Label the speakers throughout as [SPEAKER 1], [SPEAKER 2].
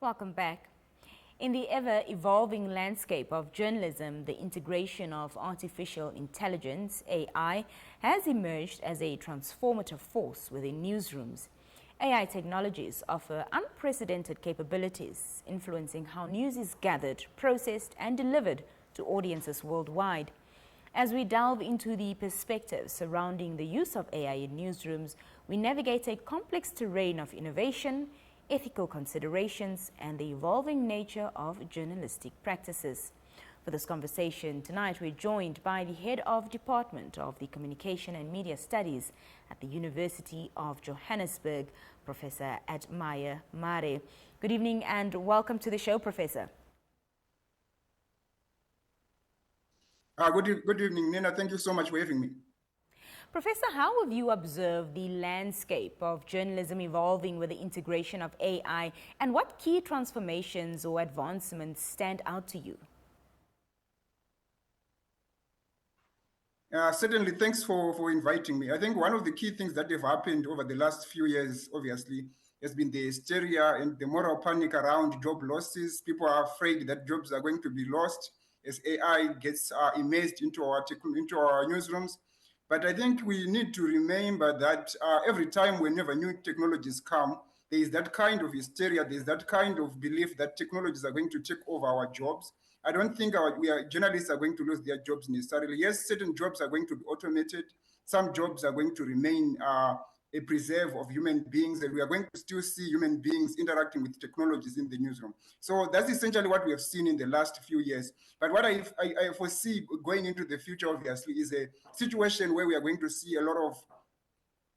[SPEAKER 1] Welcome back. In the ever-evolving landscape of journalism, the integration of artificial intelligence, AI, has emerged as a transformative force within newsrooms. AI technologies offer unprecedented capabilities, influencing how news is gathered, processed, and delivered to audiences worldwide. As we delve into the perspectives surrounding the use of AI in newsrooms, we navigate a complex terrain of innovation, ethical considerations, and the evolving nature of journalistic practices. For this conversation tonight, we're joined by the Head of Department of the Communication and Media Studies at the University of Johannesburg, Professor Mare. Good evening and welcome to the show, Professor.
[SPEAKER 2] Good evening, Nina. Thank you so much for having me.
[SPEAKER 1] Professor, how have you observed the landscape of journalism evolving with the integration of AI, and what key transformations or advancements stand out to you?
[SPEAKER 2] Certainly, thanks for inviting me. I think one of the key things that have happened over the last few years, obviously, has been the hysteria and the moral panic around job losses. People are afraid that jobs are going to be lost as AI gets immersed into our newsrooms. But I think we need to remember that every time whenever new technologies come, there is that kind of hysteria, there is that kind of belief that technologies are going to take over our jobs. I don't think journalists are going to lose their jobs necessarily. Yes, certain jobs are going to be automated. Some jobs are going to remain a preserve of human beings, and we are going to still see human beings interacting with technologies in the newsroom. So that's essentially what we have seen in the last few years. But what I foresee going into the future, obviously, is a situation where we are going to see a lot of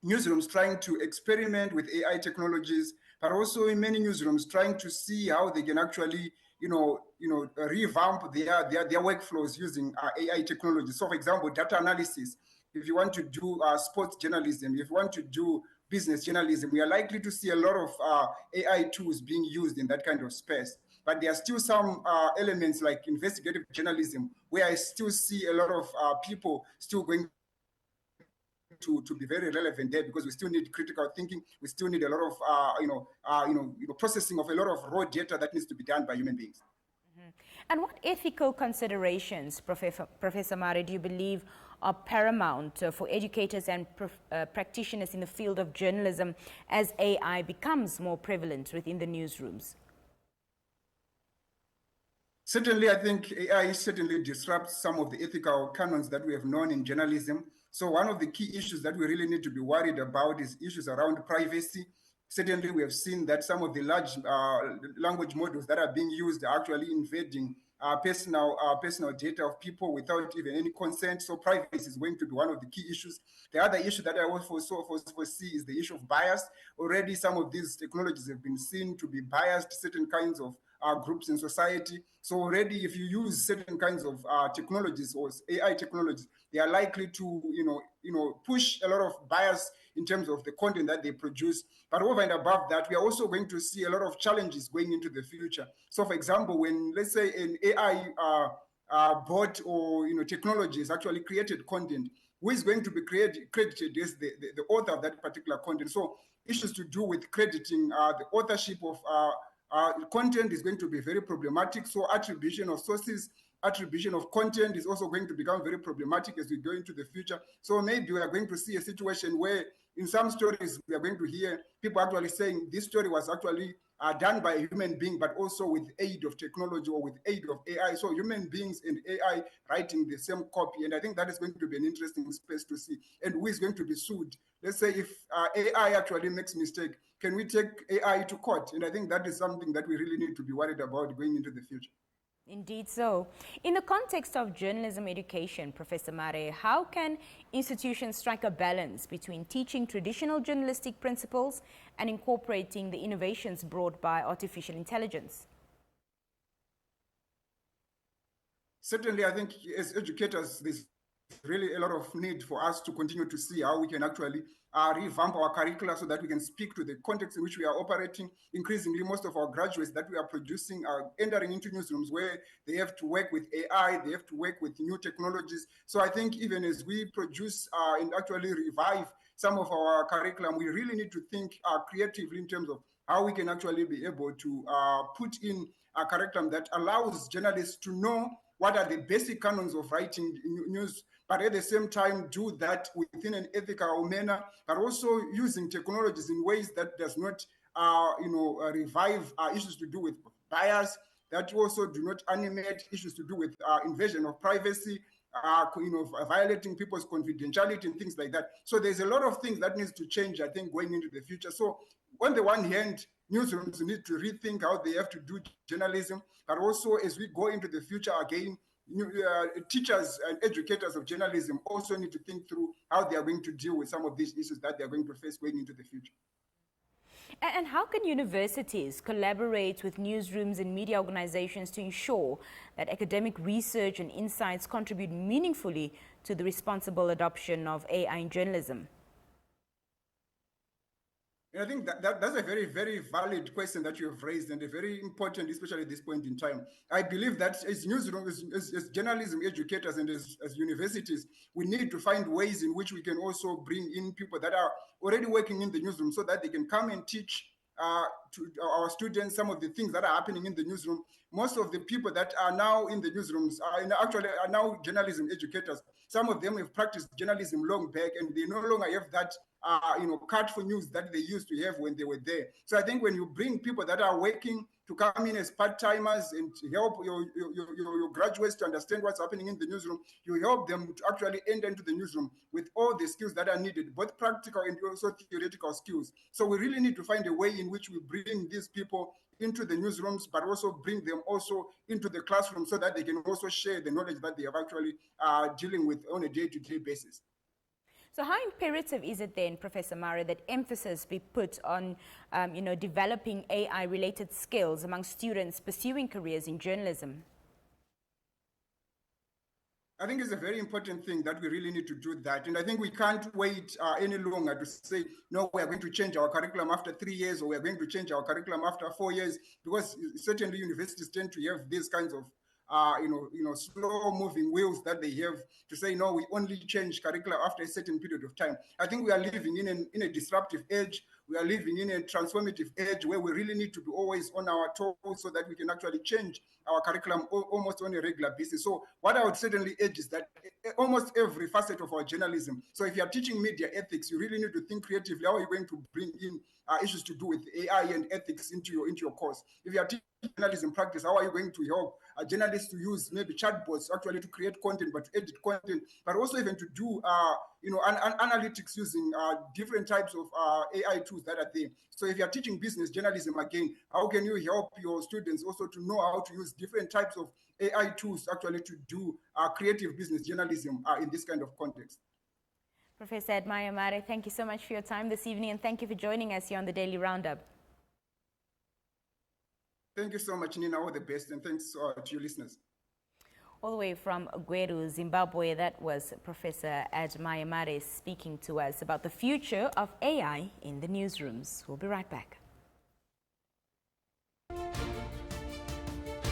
[SPEAKER 2] newsrooms trying to experiment with AI technologies, but also in many newsrooms trying to see how they can actually revamp their workflows using AI technology. So, for example, data analysis. If you want to do sports journalism, if you want to do business journalism, we are likely to see a lot of AI tools being used in that kind of space. But there are still some elements like investigative journalism where I still see a lot of people still going to be very relevant there, because we still need critical thinking. We still need a lot of processing of a lot of raw data that needs to be done by human beings.
[SPEAKER 1] Mm-hmm. And what ethical considerations, Professor Mare, do you believe are paramount for educators and practitioners in the field of journalism as AI becomes more prevalent within the newsrooms?
[SPEAKER 2] Certainly, I think AI certainly disrupts some of the ethical canons that we have known in journalism. So one of the key issues that we really need to be worried about is issues around privacy. Certainly, we have seen that some of the large language models that are being used are actually invading personal data of people without even any consent. So privacy is going to be one of the key issues. The other issue that I also foresee is the issue of bias. Already, some of these technologies have been seen to be biased certain kinds of groups in society. So already, if you use certain kinds of technologies or AI technologies, they are likely to, push a lot of bias in terms of the content that they produce. But over and above that, we are also going to see a lot of challenges going into the future. So, for example, when, let's say, an AI bot or technology has actually created content, who is going to be credited as the author of that particular content? So issues to do with crediting the authorship of content is going to be very problematic. So attribution of sources, attribution of content is also going to become very problematic as we go into the future. So maybe we are going to see a situation where in some stories we are going to hear people actually saying this story was actually done by a human being, but also with aid of technology or with aid of AI. So human beings and AI writing the same copy. And I think that is going to be an interesting space to see. And who is going to be sued? Let's say if AI actually makes mistake, can we take AI to court? And I think that is something that we really need to be worried about going into the future.
[SPEAKER 1] Indeed so. In the context of journalism education, Professor Mare, how can institutions strike a balance between teaching traditional journalistic principles and incorporating the innovations brought by artificial intelligence?
[SPEAKER 2] Certainly, I think as educators, there's really a lot of need for us to continue to see how we can actually revamp our curricula so that we can speak to the context in which we are operating. Increasingly, most of our graduates that we are producing are entering into newsrooms where they have to work with AI, they have to work with new technologies. So I think even as we produce and actually revive some of our curriculum, we really need to think creatively in terms of how we can actually be able to put in a curriculum that allows journalists to know what are the basic canons of writing news, but at the same time do that within an ethical manner, but also using technologies in ways that does not revive issues to do with bias, that also do not animate issues to do with invasion of privacy, violating people's confidentiality and things like that. So there's a lot of things that needs to change, I think, going into the future. So on the one hand, newsrooms need to rethink how they have to do journalism, but also as we go into the future again, teachers and educators of journalism also need to think through how they are going to deal with some of these issues that they are going to face going into the future.
[SPEAKER 1] And how can universities collaborate with newsrooms and media organizations to ensure that academic research and insights contribute meaningfully to the responsible adoption of AI in journalism?
[SPEAKER 2] And I think that's a very, very valid question that you have raised, and a very important, especially at this point in time. I believe that as newsrooms, as journalism educators and as universities, we need to find ways in which we can also bring in people that are already working in the newsroom so that they can come and teach to our students some of the things that are happening in the newsroom. Most of the people that are now in the newsrooms are now journalism educators. Some of them have practiced journalism long back, and they no longer have that cut for news that they used to have when they were there. So I think when you bring people that are working to come in as part-timers and help your graduates to understand what's happening in the newsroom, you help them to actually enter into the newsroom with all the skills that are needed, both practical and also theoretical skills. So we really need to find a way in which we bring these people into the newsrooms, but also bring them also into the classroom so that they can also share the knowledge that they are actually dealing with on a day-to-day basis.
[SPEAKER 1] So how imperative is it then, Professor Mare, that emphasis be put on developing AI-related skills among students pursuing careers in journalism?
[SPEAKER 2] I think it's a very important thing that we really need to do that. And I think we can't wait any longer to say, no, we're going to change our curriculum after 3 years, or we're going to change our curriculum after 4 years, because certainly universities tend to have these kinds of slow-moving wheels that they have to say, no, we only change curricula after a certain period of time. I think we are living in a disruptive age. We are living in a transformative age where we really need to be always on our toes so that we can actually change our curriculum almost on a regular basis. So what I would certainly urge is that almost every facet of our journalism, so if you're teaching media ethics, you really need to think creatively. How are you going to bring in issues to do with AI and ethics into your course? If you are teaching journalism practice, how are you going to help journalists to use maybe chatbots actually to create content, but to edit content, but also even to do analytics using different types of AI tools that are there. So if you're teaching business journalism again, how can you help your students also to know how to use different types of AI tools actually to do creative business journalism in this kind of context?
[SPEAKER 1] Professor Mare, thank you so much for your time this evening, and thank you for joining us here on the Daily Roundup.
[SPEAKER 2] Thank you so much, Nina. All the best, and thanks to your listeners.
[SPEAKER 1] All the way from Gweru, Zimbabwe, that was Professor Mare speaking to us about the future of AI in the newsrooms. We'll be right back.